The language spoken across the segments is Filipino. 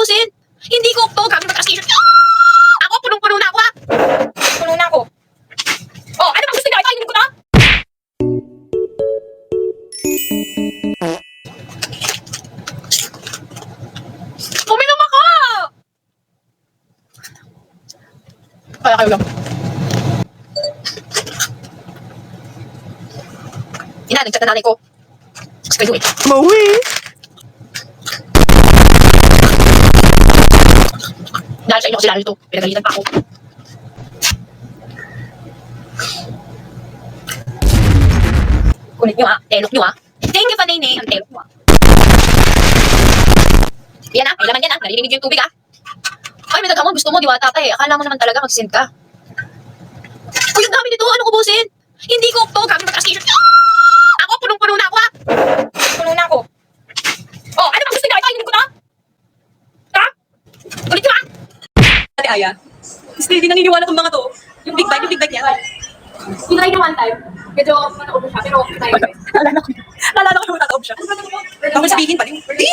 ubusin? Hindi ko to gagawin mag-translation. Ako, punong-puno na ako ha. Puno na ako. Oh, ano bang gusto niya? Ito, hindi ko na. Uminom ako! Kaya kayo lang. Ina, nag-chat na nanay ko. Kasi kayo eh. Maui! Dahil sa inyo kasi lalo ito, pinagalitan pa ako. Kulit nyo ha, telok nyo ha. Thank you, Panay, ang telok nyo ha. Yan ha, may laman yan ha, narinig nyo yung tubig ha. Ay, may tagamon, gusto mo, diwata ka eh. Akala mo naman talaga mag-send ka. Uy, ang dami nito, anong ubusin? Hindi ko to gagawin mag-translation. Ako, punong-puno na ako ha. Puno na ako. Oh, ano bang gusto niya? Ito, hindi ko na. Ha? Kulit nyo ha. Ate Aya, hindi naniniwala tong mga to. Yung big bite niya. Tinry niya one time. Medyo manood siya, pero try ko. Naalala ko yung matataob siya. Bawal sabihin pala yung hindi!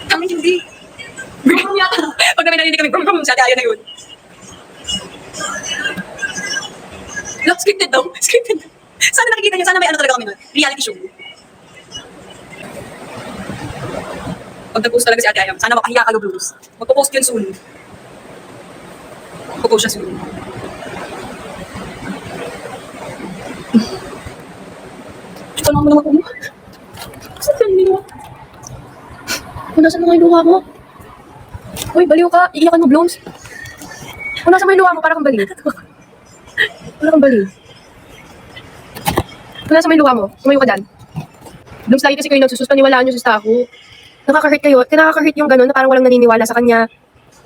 Kami hindi. Pag namin narinig kami, brum sa Ate Aya na yun. Look, scripted daw. Scripted. Sana nakikita niyo, sana may ano talaga kami nun. Reality show. Pag nag-post talaga si Ate Aya, sana makahiya ka blues. Magpo-post yun soon. Magpo-post siya soon. Ito naman naman ako. Saan ka niliwa? Nasa mga luha mo? Uy, baliw ka. Iiyakan mo, Blooms. Nasa mga luha mo, para kang baliw. Para kang baliw. Nasa mga luha mo, sumayo ka dyan. Blooms, lagi kasi kayo nagsusus, paniwalaan nyo sa ako. Nakaka-hurt kayo. Nakaka-hurt yung gano'n na parang walang naniniwala sa kanya.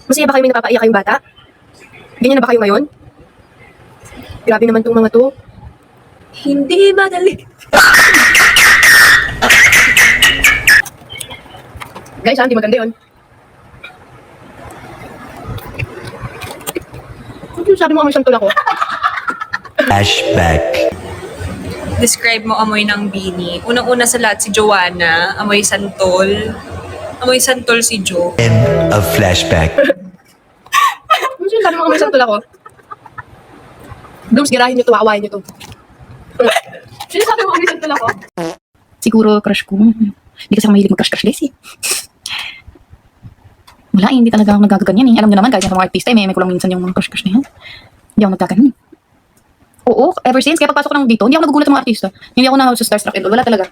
Masaya ba kayo may napapaiyak kayong bata? Ganyan na ba kayo ngayon? Grabe naman tong mga to. Hindi madali. Guys, hindi maganda yun. Ano sabi mo amoy santol ako? Flashback. Describe mo amoy ng Bini. Unang-una sa lahat si Joanna, amoy santol. Amoy santol si Jo. End of flashback. Ano sabi mo amoy santol ako? Blooms, girahin nyo to, aawain nyo to. Sino sabi mo amoy santol ako? Siguro crush ko. Hindi kasi ako mahilig mag-crush-crush guys eh. Wala eh, hindi talaga ako nagagaganyan eh. Alam niyo naman, kahit sa mga artista eh, may kulang minsan yung mga crush-crush na yan. Hindi ako nagagaganyan eh. Oo, ever since, kaya pagpasok ko lang dito, hindi ako nagugulat ng mga artista. Hindi ako na sa starstruck and all. Wala talaga.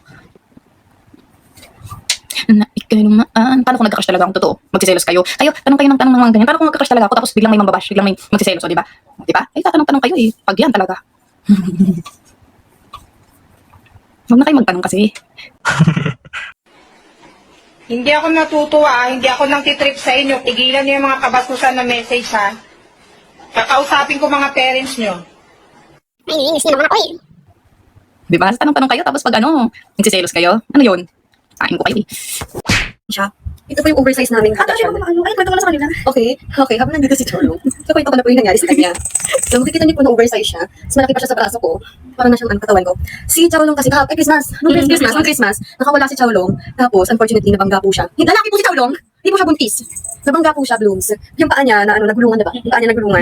Na ikalumaan. Paano kung nagka-crush talaga akong totoo? Magsiselos kayo. Kayo, tanong kayo ng tanong ng mga ganyan. Paano kung nagka-crush talaga ako tapos biglang may mambabash, biglang may magsiselos, o diba? Diba? Ay, tatanong-tanong kayo eh. Pag yan talaga. Huwag na kayo magtanong kasi. Hindi ako natutuwa, hindi ako nang titrip sa inyo. Tigilan niyo yung mga kabastusan na message, ha? Kakausapin ko mga parents niyo. Ay, naiinis naman ako eh. Diba? Tanong-tanong kayo tapos pag ano, magsiselos kayo. Ano yun? Kain ko kayo eh. Siya. Ito po yung oversize namin. Ay, kwento ko na sa kanila. Okay. Habang nandito si Cholo, kwento ko na po yung nangyari sa kanya. So, makikita niyo po na oversize siya. Mas malaki pa siya sa braso ko. Parang na siyang katawan ko. Si Chowlong kasi, Christmas. Nung Christmas, nakawala si Chowlong. Tapos, unfortunately, nabangga po siya. Hindi, lalaki po si Chowlong. Hindi po siya buntis. Nabangga po siya, Blooms. Yung paa niya, na nagulungan, diba? Yung paa niya nagulungan.